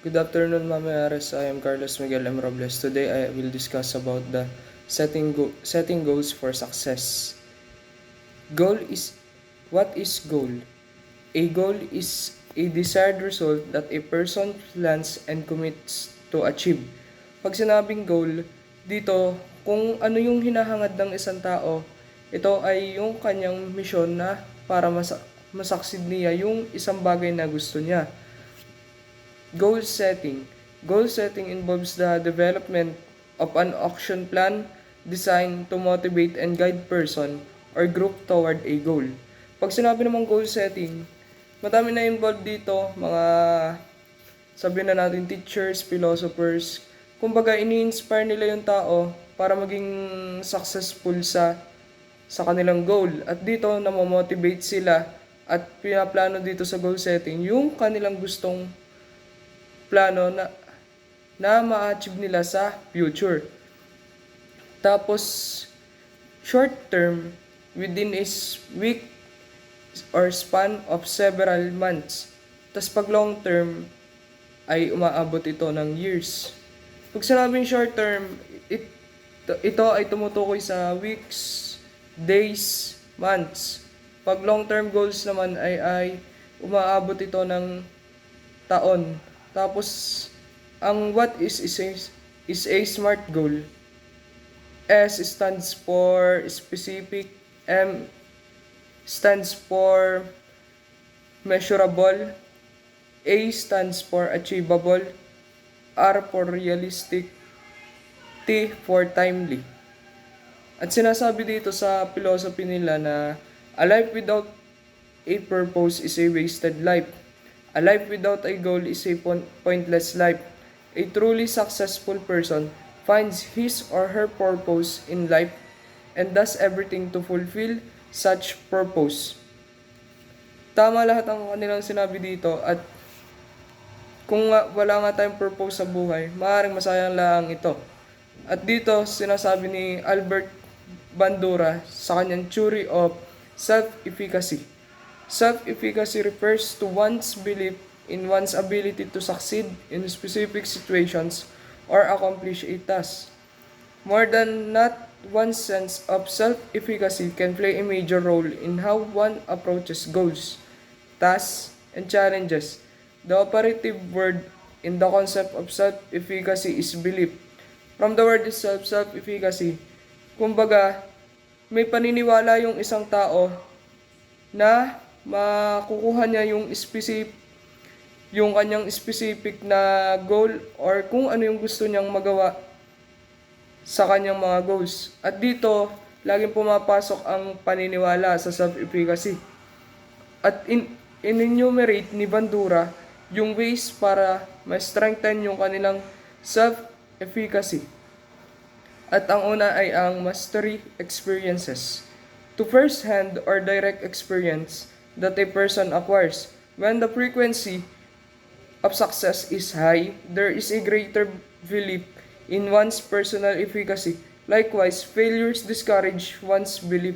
Good afternoon, Mamayares. I am Carlos Miguel M. Robles. Today I will discuss about the setting goals for success. Goal is What is goal? A goal is a desired result that a person plans and commits to achieve. Pag sinabing goal, dito kung ano yung hinahangad ng isang tao, ito ay yung kanyang misyon na para masaksid niya yung isang bagay na gusto niya. Goal setting. Goal setting involves the development of an action plan designed to motivate and guide person or group toward a goal. Pag sinabi namang goal setting, madami na involved dito, mga sabihin na natin teachers, philosophers. Kumbaga ini-inspire nila yung tao para maging successful sa kanilang goal. At dito namomotivate sila at pinaplano dito sa goal setting yung kanilang gustong plano na ma-achieve nila sa future. Tapos, short term, within a week or span of several months. Tapos pag long term, ay umaabot ito ng years. Pag sinabing short term, ito ay tumutukoy sa weeks, days, months. Pag long term goals naman ay umaabot ito ng taon. Tapos, ang what is a SMART goal. S stands for specific, M stands for measurable, A stands for achievable, R for realistic, T for timely. At sinasabi dito sa philosophy nila na a life without a purpose is a wasted life. A life without a goal is a pointless life. A truly successful person finds his or her purpose in life and does everything to fulfill such purpose. Tama lahat ang kanilang sinabi dito at kung wala nga tayong purpose sa buhay, maaaring masayang lang ito. At dito sinasabi ni Albert Bandura sa kanyang theory of self-efficacy. Self-efficacy refers to one's belief in one's ability to succeed in specific situations or accomplish a task. More than not, one's sense of self-efficacy can play a major role in how one approaches goals, tasks, and challenges. The operative word in the concept of self-efficacy is belief. From the word itself, self-efficacy, kumbaga, may paniniwala yung isang tao na makukuha niya yung kanyang specific na goal or kung ano yung gusto niyang magawa sa kanyang mga goals. At dito, laging pumapasok ang paniniwala sa self-efficacy. At in-enumerate ni Bandura yung ways para ma-strengthen yung kanilang self-efficacy. At ang una ay ang mastery experiences. To first-hand or direct experience that a person acquires. When the frequency of success is high, there is a greater belief in one's personal efficacy. Likewise, failures discourage one's belief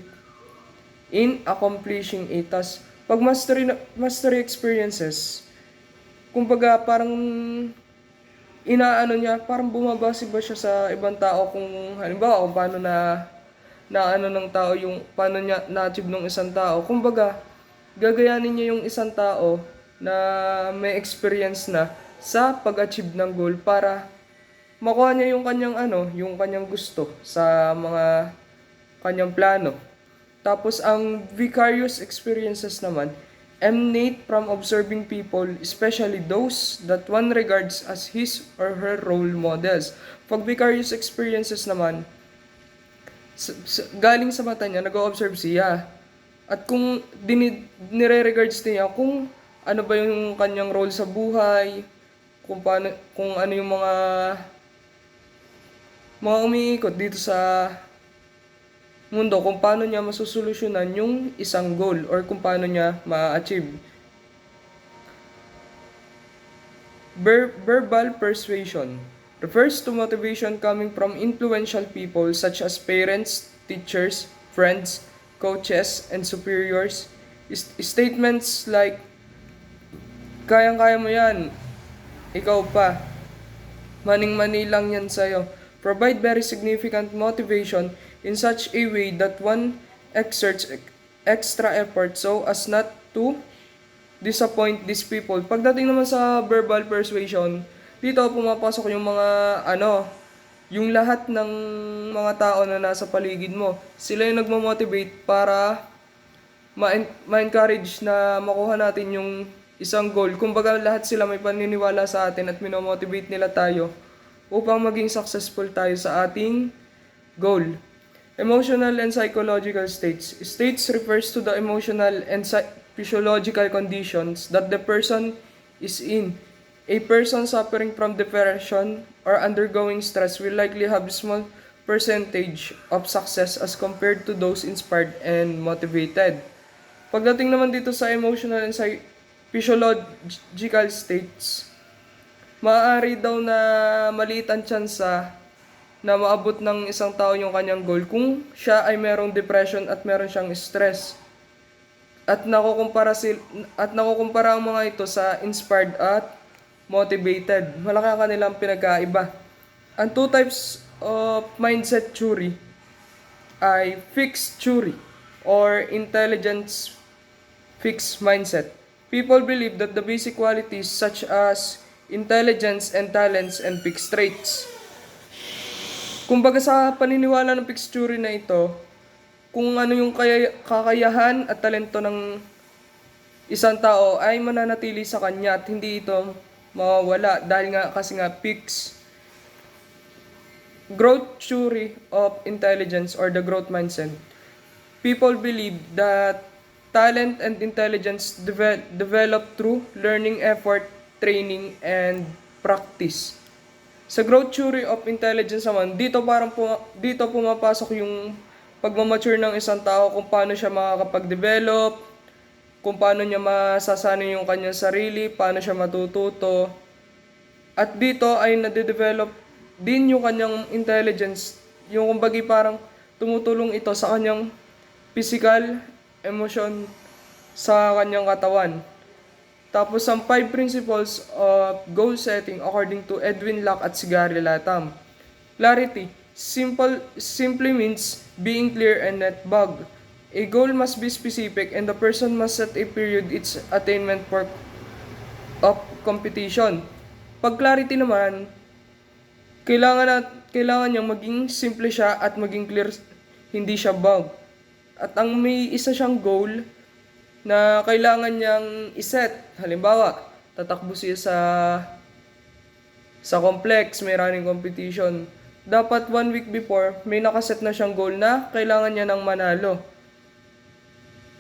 in accomplishing a task. Pag mastery experiences, kumbaga parang inaano niya, parang bumabase ba siya sa ibang tao kung halimbawa kung paano na ng tao yung paano niya na-achieve ng isang tao. Kumbaga, gagayanin niya yung isang tao na may experience na sa pag-achieve ng goal para makuha niya yung kanyang gusto sa mga kanyang plano. Tapos ang vicarious experiences naman emanate from observing people, especially those that one regards as his or her role models. Pag vicarious experiences naman, galing sa mata niya, nag-o-observe siya. At kung nire-regards niya kung ano ba yung kanyang role sa buhay, kung ano yung mga umiikot dito sa mundo, kung paano niya masusolusyonan yung isang goal or kung paano niya ma-achieve. Verbal persuasion refers to motivation coming from influential people such as parents, teachers, friends, coaches, and superiors. Statements like, kayang-kaya mo yan, ikaw pa. Maning-mani lang yan sa'yo. Provide very significant motivation in such a way that one exerts extra effort so as not to disappoint these people. Pagdating naman sa verbal persuasion, dito pumapasok yung mga yung lahat ng mga tao na nasa paligid mo. Sila yung nagmo-motivate para ma-encourage na makuha natin yung isang goal. Kumbaga lahat sila may paniniwala sa atin at minomotivate nila tayo upang maging successful tayo sa ating goal. Emotional and psychological states. States refers to the emotional and physiological conditions that the person is in. A person suffering from depression or undergoing stress will likely have a small percentage of success as compared to those inspired and motivated. Pagdating naman dito sa emotional and physiological states, maaari daw na maliit ang tsansa na maabot ng isang tao yung kanyang goal kung siya ay merong depression at meron siyang stress. At nakukumpara ang mga ito sa inspired at motivated. Malaki ang kanilang pinagkaiba. Ang two types of mindset theory ay fixed theory or intelligence fixed mindset. People believe that the basic qualities such as intelligence and talents and fixed traits. Kumbaga sa paniniwala ng fixed theory na ito, kung ano yung kakayahan at talento ng isang tao ay mananatili sa kanya at hindi ito mawawala dahil nga kasi nga fixed. Growth theory of intelligence or the growth mindset. People believe that talent and intelligence develop through learning, effort, training, and practice. Sa growth theory of intelligence naman, dito pumapasok yung pagmamature ng isang tao kung paano siya makakapag-develop, kung paano niya masasanay yung kanyang sarili, paano siya matututo. At dito ay nade-develop din yung kanyang intelligence, yung kumbagi parang tumutulong ito sa kanyang physical, emotion, sa kanyang katawan. Tapos ang 5 principles of goal setting according to Edwin Locke at Sigari Latam. Clarity. Simply means being clear and not vague. A goal must be specific and the person must set a period its attainment of competition. Pag clarity naman, kailangan niyang maging simple siya at maging clear, hindi siya vague. At ang may isa siyang goal na kailangan niyang iset. Halimbawa, tatakbo siya sa complex, may running competition. Dapat 1 week before, may nakaset na siyang goal na kailangan niya ng manalo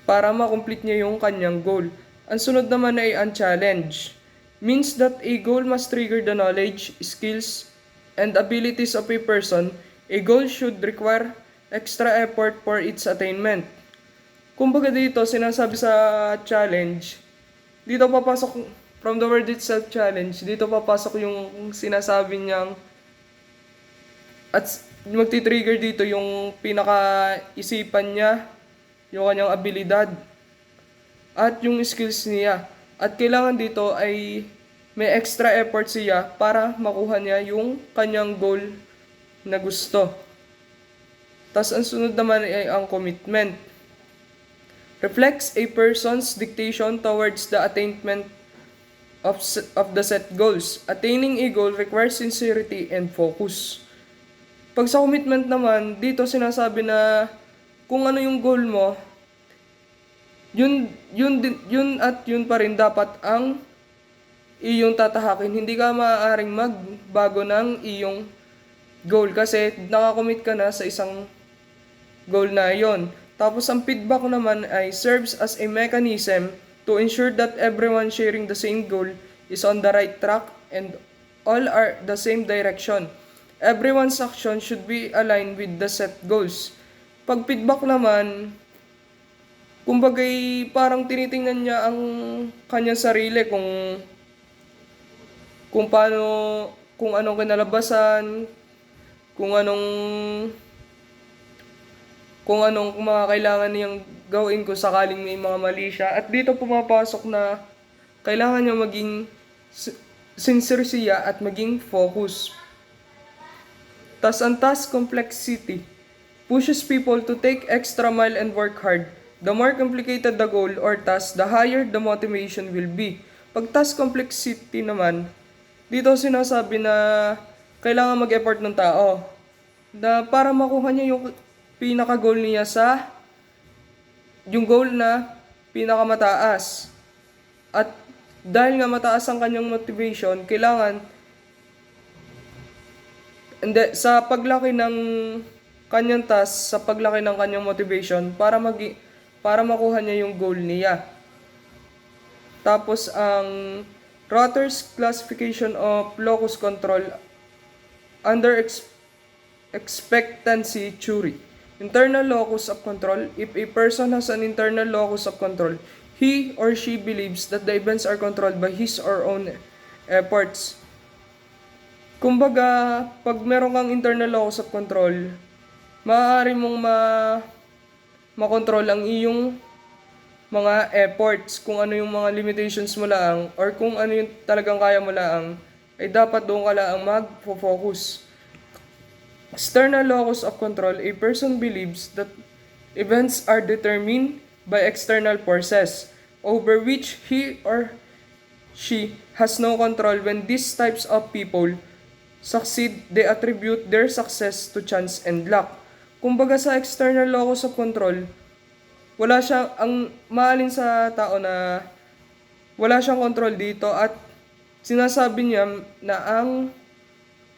para makomplete niya yung kanyang goal. Ang sunod naman ay ang challenge. Means that a goal must trigger the knowledge, skills, and abilities of a person. A goal should require extra effort for its attainment. Kumbaga dito, sinasabi sa challenge, dito papasok, from the word itself challenge, dito papasok yung sinasabi niyang, at magti-trigger dito yung pinaka-isipan niya, yung kanyang abilidad, at yung skills niya. At kailangan dito ay may extra effort siya para makuha niya yung kanyang goal na gusto. Tapos ang sunod naman ay ang commitment. Reflects a person's dictation towards the attainment of the set goals. Attaining a goal requires sincerity and focus. Pag sa commitment naman, dito sinasabi na kung ano yung goal mo, yun at yun pa rin dapat ang iyong tatahakin. Hindi ka maaaring magbago ng iyong goal kasi nakakommit ka na sa isang goal na yon. Tapos ang feedback naman ay serves as a mechanism to ensure that everyone sharing the same goal is on the right track and all are the same direction. Everyone's action should be aligned with the set goals. Pag feedback naman, kumbagay parang tinitingnan niya ang kanyang sarili kung paano, kung anong kinalabasan, kung anong mga kailangan niyang gawin kung sakaling may mga mali siya. At dito pumapasok na kailangan niya maging sincere siya at maging focus. Tas ang task complexity pushes people to take extra mile and work hard. The more complicated the goal or task, the higher the motivation will be. Pag task complexity naman, dito sinasabi na kailangan mag-effort ng tao na para makuha niya yung pinaka-goal niya sa yung goal na pinakamataas. At dahil nga mataas ang kanyang motivation, kailangan hindi, sa paglaki ng kanyang task, sa paglaki ng kanyang motivation para makuha niya yung goal niya. Tapos ang Rotter's classification of locus control under expectancy theory. Internal locus of control. If a person has an internal locus of control, he or she believes that the events are controlled by his or own efforts. Kumbaga, pag meron kang internal locus of control, maaari mong makontrol ang iyong mga efforts, kung ano yung mga limitations mo lang, or kung ano yung talagang kaya mo lang, ay dapat doon ka lang mag-focus. External locus of control, a person believes that events are determined by external forces over which he or she has no control. When these types of people succeed, they attribute their success to chance and luck. Kumbaga sa external locus of control, wala siyang, ang maalin sa tao na wala siyang control dito at sinasabi niya na ang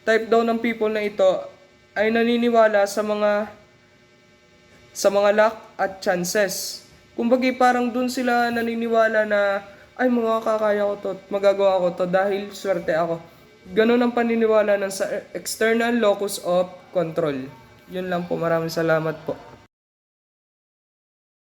type daw ng people na ito ay naniniwala sa mga luck at chances. Kumbaga parang dun sila naniniwala na ay makakaya ko to, magagawa ko to dahil swerte ako. Ganun ang paniniwala ng sa external locus of control. Yun lang po, maraming salamat po.